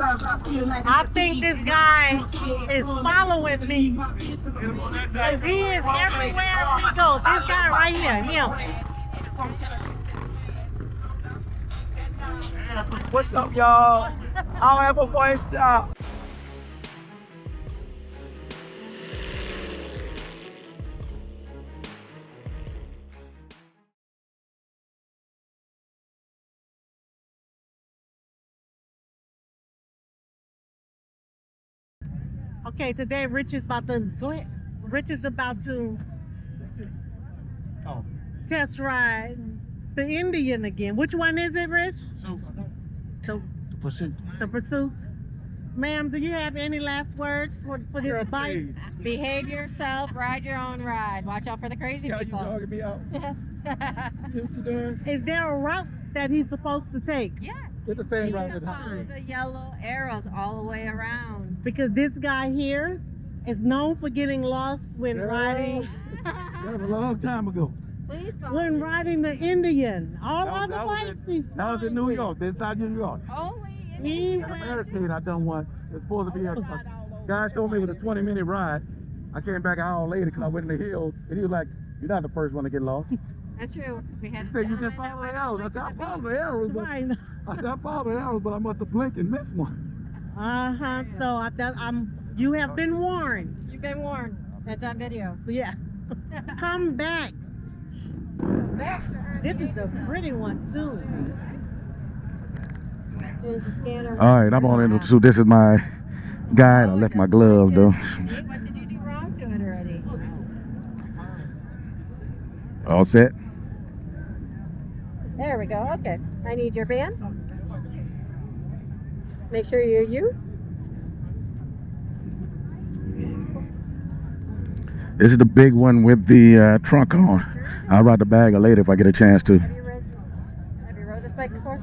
I think this guy is following me. Because he is everywhere we go. This guy right here, him. What's up, y'all? I don't have a voice now. Okay, today Rich is about to test ride the Indian again. Which one is it, Rich? The Pursuit. The Pursuit. Ma'am, do you have any last words for this bike? Behave yourself, ride your own ride. Watch out for the crazy You people. dogging me out. See what you doing? Is there a route that he's supposed to take? Yes. Get the fan You right can there. follow the yellow arrows all the way around. Because this guy here is known for getting lost when riding That was a long time ago. Please follow when me. riding the Indian. All other That bikes. was in New York. This not New York. Only in He Insta. went- Hurricane, I done one. It's supposed to be a guy told me it was a 20-minute ride. I came back an hour later because I went in the hills, and he was like, "You're not the first one to get lost." That's true. We had He said, "You can follow the arrows." I said, "I followed the arrows, but Right. I said I followed the arrows, but I must have blinked and missed one." So you have been warned. You've been warned. That's on video. Yeah. Come back. This is a pretty one too. As soon as the scanner. All right, I'm on in. So this is my guide. I left my glove though. What did you do wrong to it already? All set. There we go. Okay. I need your band. Make sure you're you. This is the big one with the trunk on. I'll ride the bagger later if I get a chance to. Have you rode this bike before?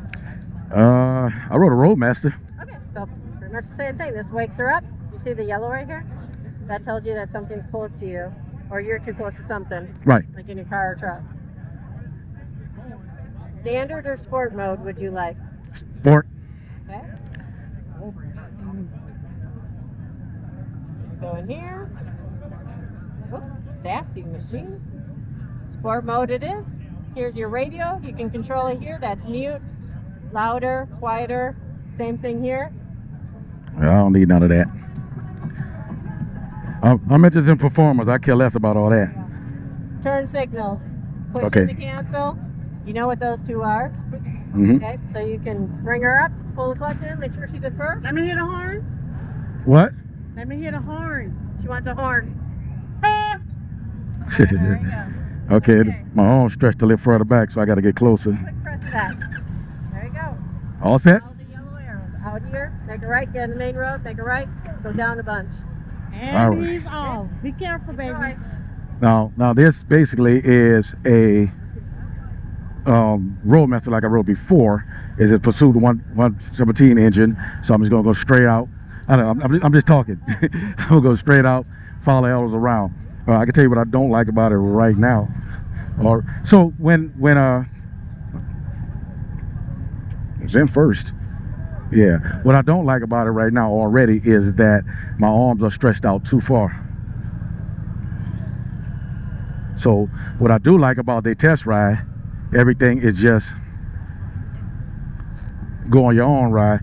I rode a Roadmaster. Okay. So pretty much the same thing. This wakes her up. You see the yellow right here? That tells you that something's close to you, or you're too close to something. Right. Like in your car or truck. Standard or sport mode would you like? Sport. Okay. Go in here. Oh, sassy machine. Sport mode it is. Here's your radio. You can control it here. That's mute, louder, quieter. Same thing here. I don't need none of that. I'm interested in performance. I care less about all that. Turn signals. Push Okay. in to cancel. You know what those two are. Mm-hmm. Okay, so you can bring her up, pull the clutch in, make sure she's at first. Let me hear the horn. What? Let me hear the horn. She wants a horn. There you go. Okay, my arm's stretched a little further back, so I got to get closer. Quick press of that. There you go. All set? Follow the yellow arrows. Out here, make a right, get on the main road, make a right, go down the bunch. And All right. he's off. Be careful, baby. All right. Now this basically is a Roadmaster like I rode before. Is a Pursuit 117 engine, so I'm just gonna go straight out. I'm just talking. I'm gonna go straight out, follow the arrows around. I can tell you what I don't like about it right now. So when it's in first. Yeah, what I don't like about it right now already is that my arms are stretched out too far. So what I do like about the test ride, everything is just go on your own ride.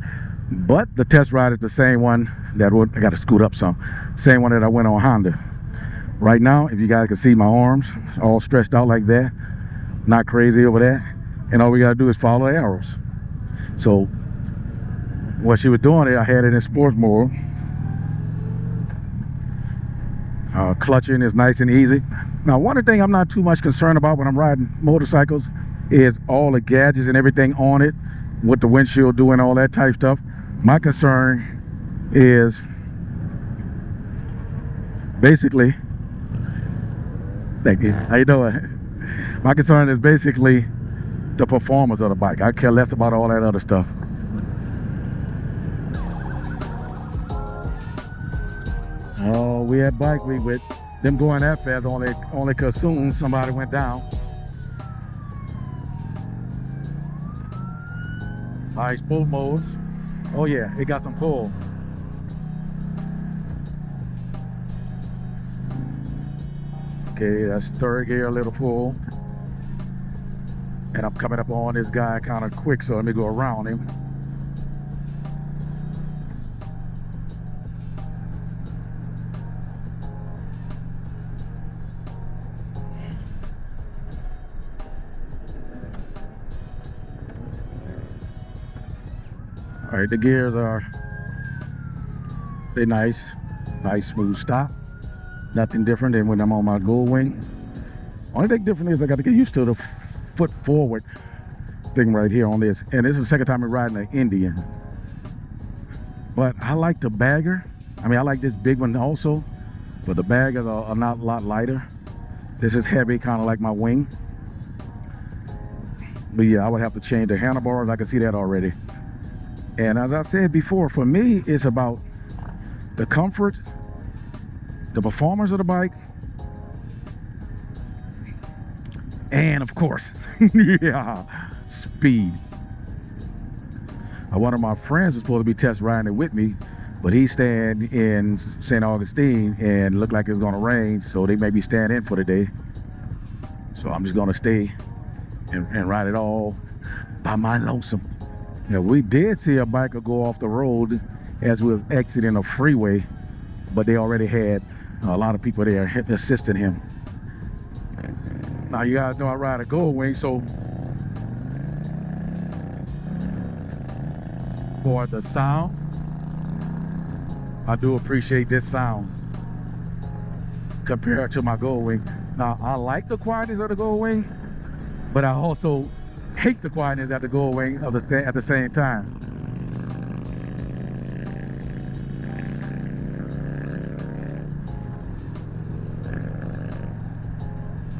But the test ride is the same one that I got to scoot up some. Same one that I went on Honda. Right now, if you guys can see my arms all stretched out like that, not crazy over that, and all we got to do is follow the arrows. So what she was doing there, I had it in sports mode. Clutching is nice and easy. Now, one thing I'm not too much concerned about when I'm riding motorcycles is all the gadgets and everything on it, what the windshield doing, all that type stuff. My concern is basically, thank you, how you doing? My concern is basically the performance of the bike. I care less about all that other stuff. Oh, we had bike week with them going that fast only cause soon somebody went down. All right, sport modes. Oh yeah, it got some pull. Okay, that's third gear, a little pull. And I'm coming up on this guy kind of quick, so let me go around him. All right, the gears they're nice smooth stop. Nothing different than when I'm on my gold wing. Only thing different is I got to get used to the foot forward thing right here on this. And this is the second time I'm riding an Indian. But I like the bagger. I mean, I like this big one also, but the baggers are not a lot lighter. This is heavy, kind of like my wing. But yeah, I would have to change the handlebars. I can see that already. And as I said before, for me, it's about the comfort, the performance of the bike, and of course, yeah, speed. One of my friends was supposed to be test riding it with me, but he's staying in St. Augustine and looked like it's gonna rain, so they may be staying in for the day. So I'm just gonna stay and ride it all by my lonesome. Yeah, we did see a biker go off the road as we was exiting a freeway, but they already had a lot of people there assisting him. Now you guys know I ride a gold wing, so for the sound, I do appreciate this sound compared to my gold wing. Now I like the quietness of the gold wing, but I also hate the quietness at the gold wing at the same time.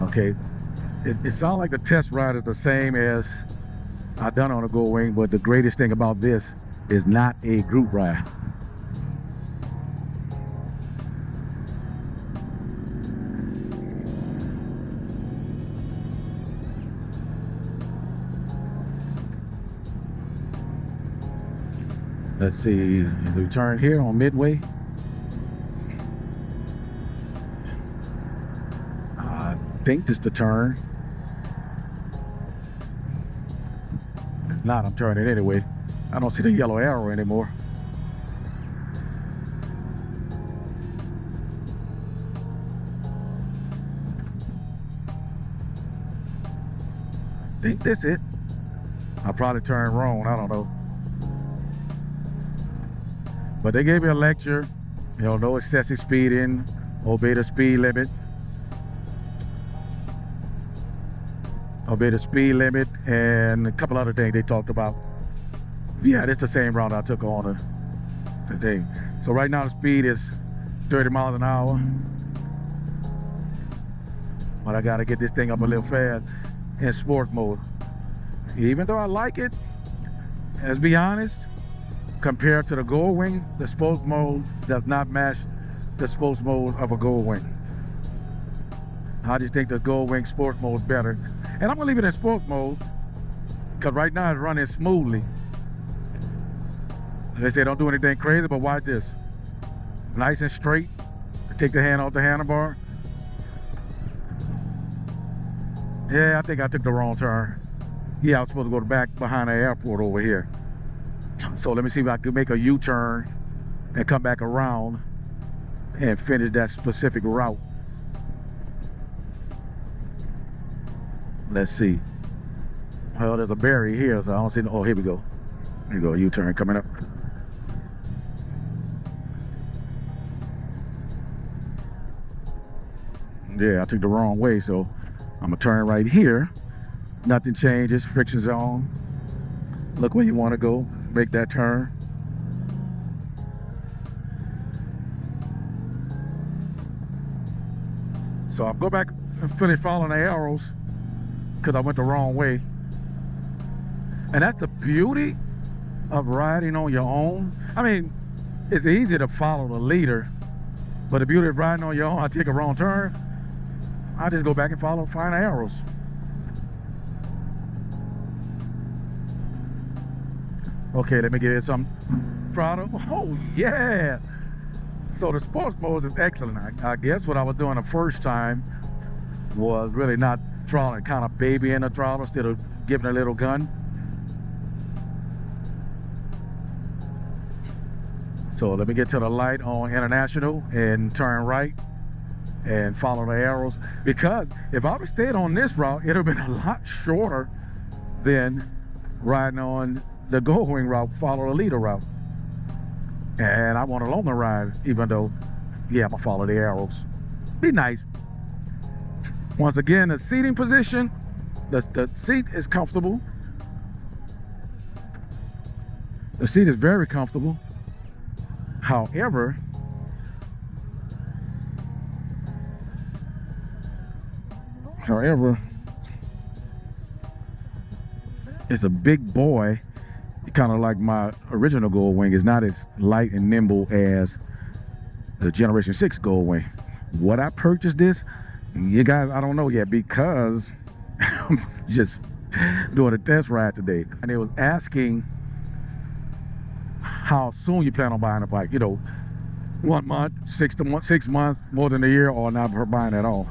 Okay, it sounds like the test ride is the same as I done on a gold wing, but the greatest thing about this is not a group ride. Let's see, as we turn here on Midway. I think this is the turn. If not, I'm turning anyway. I don't see the yellow arrow anymore. I think this it. I probably turned wrong, I don't know. But they gave me a lecture, you know, no excessive speeding, obey the speed limit. Obey the speed limit and a couple other things they talked about. Yeah, it's the same route I took on the thing. So right now the speed is 30 miles an hour. But I gotta get this thing up a little fast in sport mode. Even though I like it, let's be honest, compared to the gold wing, the sports mode does not match the sports mode of a gold wing. I just think the gold wing sports mode is better. And I'm gonna leave it in sports mode because right now it's running smoothly. They say don't do anything crazy, but watch this. Nice and straight. Take the hand off the handlebar. Yeah, I think I took the wrong turn. Yeah, I was supposed to go back behind the airport over here. So let me see if I can make a U-turn and come back around and finish that specific route. Let's see. Well, there's a barrier here, so I don't see. Oh, here we go. Here we go. U-turn coming up. Yeah, I took the wrong way, so I'm gonna turn right here. Nothing changes. Friction zone. Look where you want to go. Make that turn. So I'll go back and finish following the arrows because I went the wrong way. And that's the beauty of riding on your own. I mean, it's easy to follow the leader, but the beauty of riding on your own, I take a wrong turn, I just go back and find the arrows. Okay, let me give you some throttle. Oh yeah. So the sports mode is excellent. I guess what I was doing the first time was really not throttling, kind of babying the throttle instead of giving a little gun. So let me get to the light on International and turn right and follow the arrows, because if I would have stayed on this route, it would have been a lot shorter than riding on the Goldwing route, follow the leader route. And I want a longer ride, even though, yeah, I'm gonna follow the arrows. Be nice. Once again, the seating position, the seat is comfortable. The seat is very comfortable. However, it's a big boy, kind of like my original Goldwing. It's not as light and nimble as the Generation 6 Goldwing. What I purchased this, you guys, I don't know yet, because I'm just doing a test ride today. And it was asking how soon you plan on buying a bike. You know, 1 month, 6 months, more than a year, or not buying at all.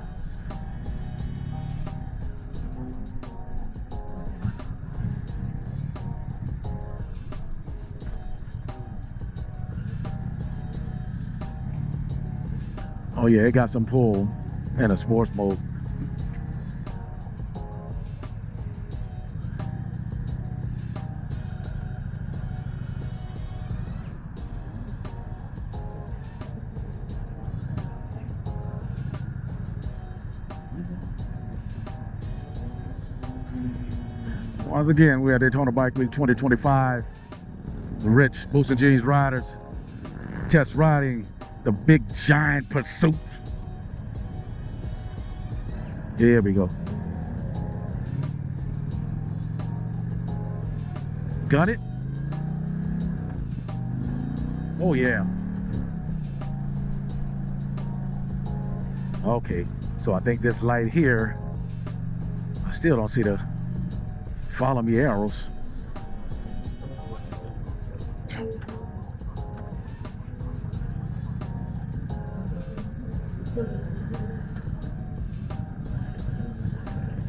Oh yeah, it got some pull in a sports mode. Once again, we are Daytona Bike Week 2025. Rich Boost and Jeans riders test riding the big giant Pursuit. Here we go. Got it? Oh yeah. Okay, so I think this light here, I still don't see the follow me arrows.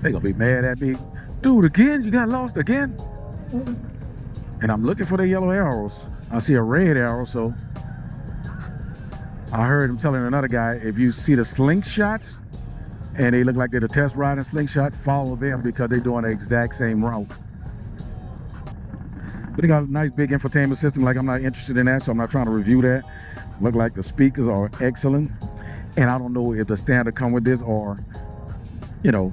They gonna be mad at me. Dude, again? You got lost again? And I'm looking for the yellow arrows. I see a red arrow, so I heard him telling another guy, if you see the slingshots and they look like they're the test riding slingshot, follow them, because they're doing the exact same route. But they got a nice big infotainment system. Like, I'm not interested in that, so I'm not trying to review that. Look like the speakers are excellent. And I don't know if the standard come with this, or, you know,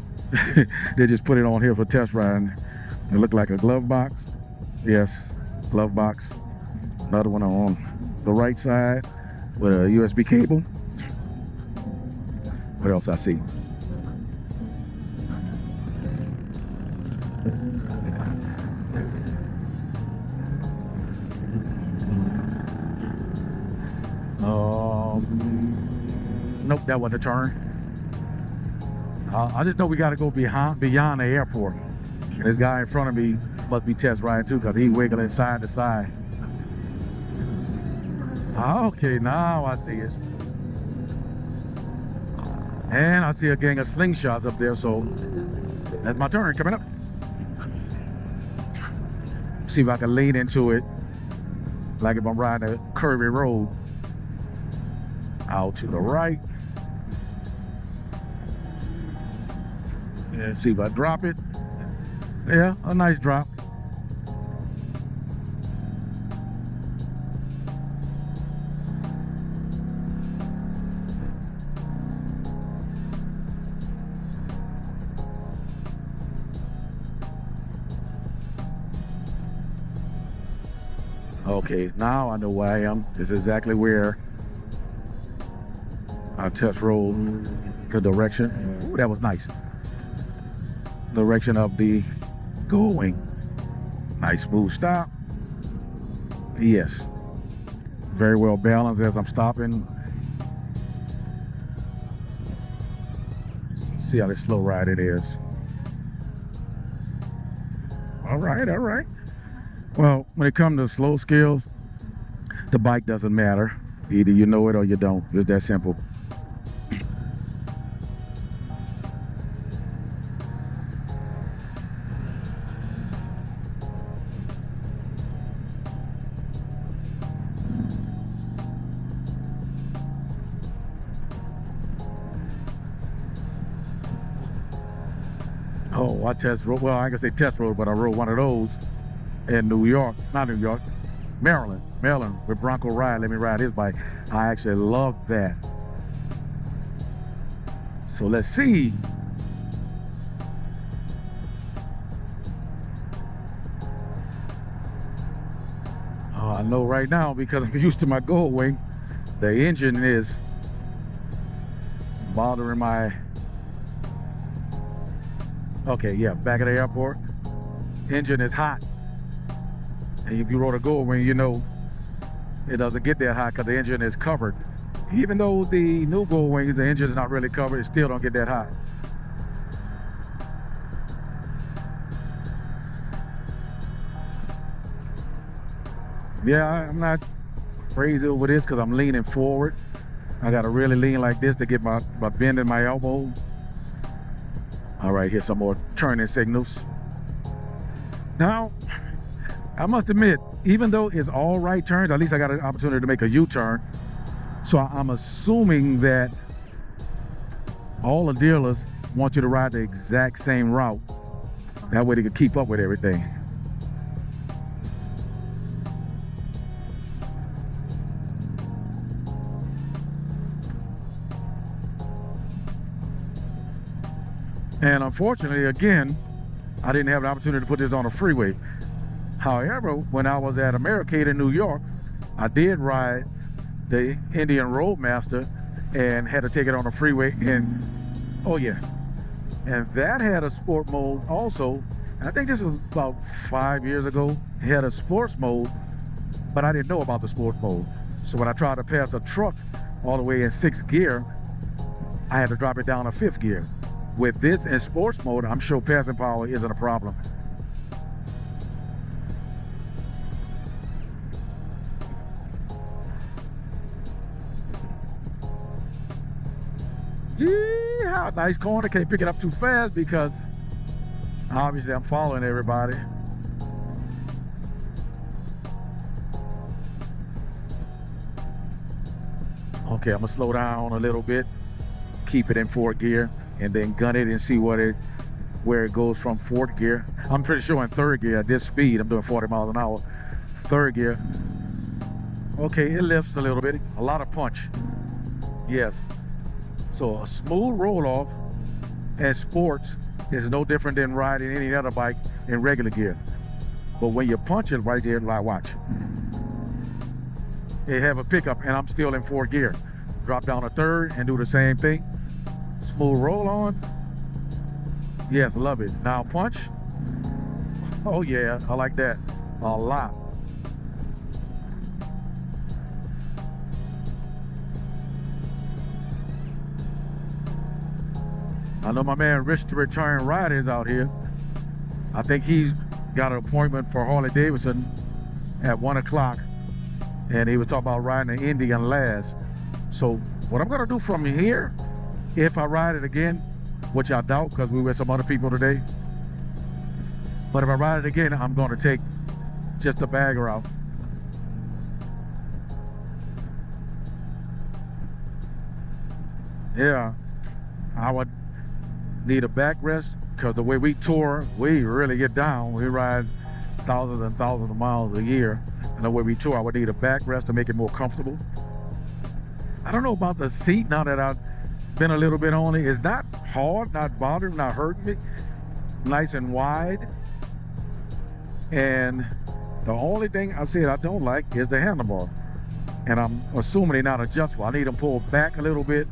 they just put it on here for test riding. It look like a glove box. Yes, glove box. Another one on the right side with a USB cable. What else I see? Nope, that wasn't a turn. I just know we got to go beyond the airport. And this guy in front of me must be test riding too, because he's wiggling side to side. Okay, now I see it. And I see a gang of slingshots up there, so that's my turn coming up. See if I can lean into it like if I'm riding a curvy road. Out to the right. And see if I drop it. Yeah, a nice drop. Okay, now I know where I am. This is exactly where I test rolled the direction. Ooh, that was nice. Direction of the Goldwing. Nice smooth stop. Yes. Very well balanced as I'm stopping. See how this slow ride it is. All right, all right. Well, when it comes to slow skills, the bike doesn't matter. Either you know it or you don't. It's that simple. Oh, I test rode. Well, I can say test rode, but I rode one of those in New York. Not New York, Maryland. Maryland with Bronco Ride. Let me ride his bike. I actually love that. So let's see. I know right now because I'm used to my gold wing, the engine is bothering my. Okay, yeah, back at the airport, engine is hot. And if you rode a gold wing, you know it doesn't get that hot because the engine is covered. Even though the new gold wings, the engine is not really covered, it still don't get that hot. Yeah, I'm not crazy over this because I'm leaning forward. I gotta really lean like this to get my bend in my elbow. All right, here's some more turning signals. Now, I must admit, even though it's all right turns, at least I got an opportunity to make a U-turn. So I'm assuming that all the dealers want you to ride the exact same route. That way they can keep up with everything. And unfortunately, again, I didn't have an opportunity to put this on a freeway. However, when I was at Americade in New York, I did ride the Indian Roadmaster and had to take it on a freeway. And oh yeah, and that had a sport mode also. And I think this was about 5 years ago. It had a sports mode, but I didn't know about the sports mode. So when I tried to pass a truck all the way in 6th gear, I had to drop it down to 5th gear. With this in sports mode, I'm sure passing power isn't a problem. Yeah, nice corner. Can't pick it up too fast because obviously I'm following everybody. Okay, I'm gonna slow down a little bit, keep it in 4th gear, and then gun it and see where it goes from 4th gear. I'm pretty sure in 3rd gear at this speed, I'm doing 40 miles an hour. 3rd gear. Okay, it lifts a little bit. A lot of punch. Yes. So a smooth roll off and sports is no different than riding any other bike in regular gear. But when you punch it right there, like watch. They have a pickup and I'm still in 4th gear. Drop down to 3rd and do the same thing. Smooth roll on. Yes, love it. Now punch. Oh yeah, I like that a lot. I know my man Rich the Return Rider is out here. I think he's got an appointment for Harley Davidson at 1 o'clock. And he was talking about riding the Indian last. So what I'm gonna do from here, if I ride it again, which I doubt because we were with some other people today. But if I ride it again, I'm gonna take just the bagger out. Yeah, I would need a backrest because the way we tour, we really get down. We ride thousands and thousands of miles a year. And the way we tour, I would need a backrest to make it more comfortable. I don't know about the seat now that I've been a little bit on it. It's not hard, not bothering, not hurting me. Nice and wide. And the only thing I said I don't like is the handlebar. And I'm assuming they're not adjustable. I need them pulled back a little bit,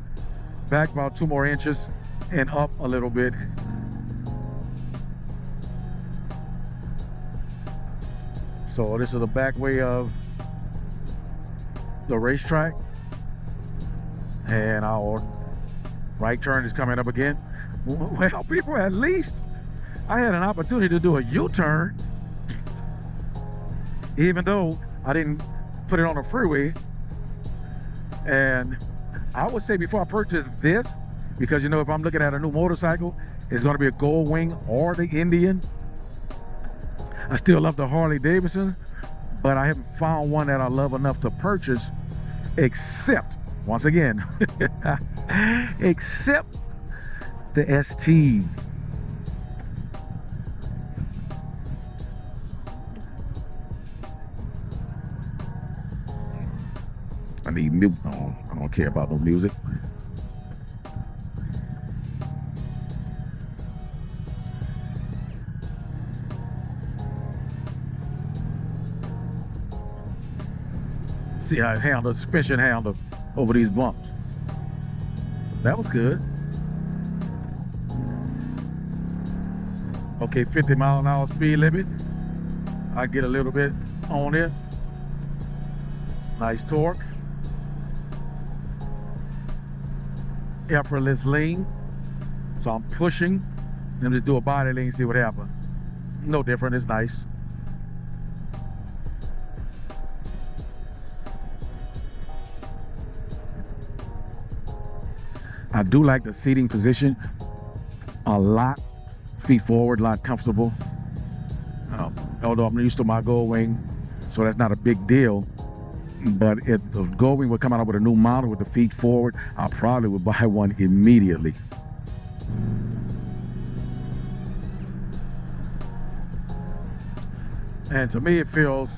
back about 2 more inches, and up a little bit. So this is the back way of the racetrack. And our right turn is coming up again. Well, people, at least I had an opportunity to do a U-turn even though I didn't put it on the freeway. And I would say before I purchase this, because you know, if I'm looking at a new motorcycle, it's going to be a Gold Wing or the Indian. I still love the Harley Davidson, but I haven't found one that I love enough to purchase, except, once again, except the ST. I need mute. I don't care about no music. See how it handled, suspension handled over these bumps. That was good. Okay, 50 mile an hour speed limit. I get a little bit on it. Nice torque. Effortless lean. So I'm pushing and just do a body lean, see what happens. No different, it's nice. I do like the seating position a lot. Feet forward, a lot comfortable. Although I'm used to my Gold Wing, so that's not a big deal. But if the Gold Wing would come out with a new model with the feet forward, I probably would buy one immediately. And to me, it feels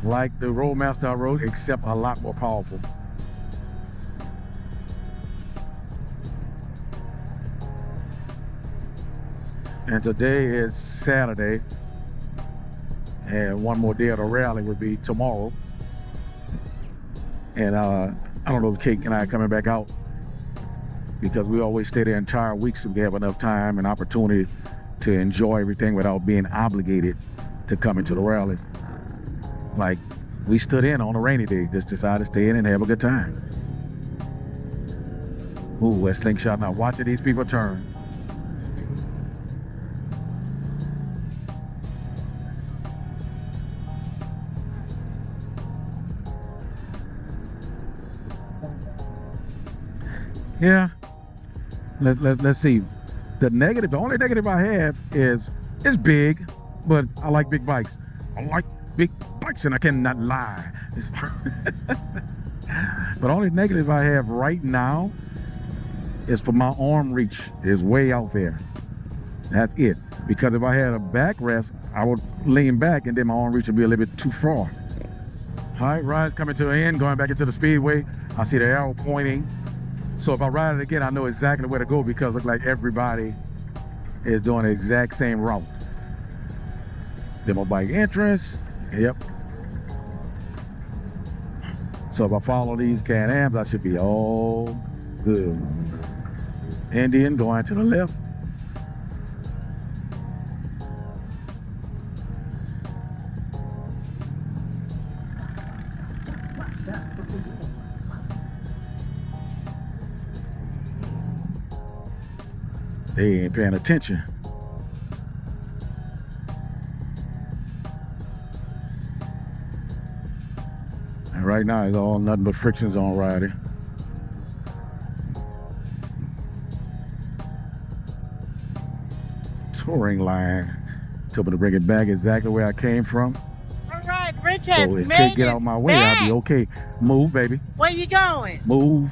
like the Roadmaster I rode, except a lot more powerful. And today is Saturday, and one more day of the rally would be tomorrow. And I don't know if Kate and I are coming back out, because we always stay there entire weeks so we have enough time and opportunity to enjoy everything without being obligated to come into the rally. Like, we stood in on a rainy day, just decided to stay in and have a good time. Ooh, that slingshot now, watching these people turn. Yeah, let's see. The only negative I have is it's big, but I like big bikes. I like big bikes, and I cannot lie. But only negative I have right now is for my arm reach is way out there. That's it. Because if I had a backrest, I would lean back, and then my arm reach would be a little bit too far. All right, ride's coming to an end, going back into the speedway. I see the arrow pointing. So if I ride it again, I know exactly where to go, because it looks like everybody is doing the exact same route. Demo bike entrance, yep. So if I follow these Can-Ams, I should be all good. Indian going to the left. They ain't paying attention. And right now it's all nothing but frictions on riding. Touring line. Told me to bring it back exactly where I came from. All right, Richard, So if Kate get out my way, I'll be okay. Move, baby. Where you going? Move.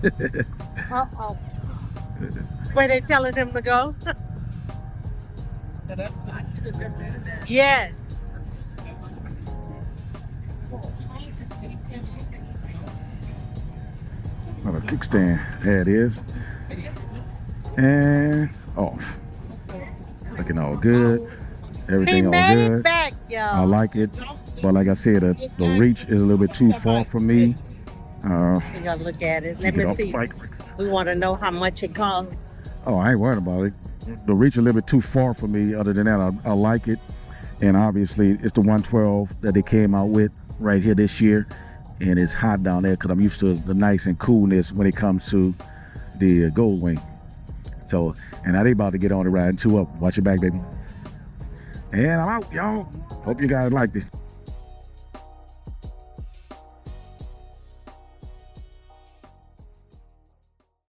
Uh-oh. Where they telling him to go? Yes. Another kickstand. There it is. And off. Looking all good. Everything He all made good. it back, y'all. I like it. But like I said, the reach is a little bit too far for me. We gotta look at it. Let Get me off the see. bike. We want to know how much it costs. Oh, I ain't worried about it. The reach a little bit too far for me. Other than that, I like it. And obviously, it's the 112 that they came out with right here this year. And it's hot down there because I'm used to the nice and coolness when it comes to the Gold Wing. So, and now they about to get on the ride 2 up. Watch your back, baby. And I'm out, y'all. Hope you guys liked it.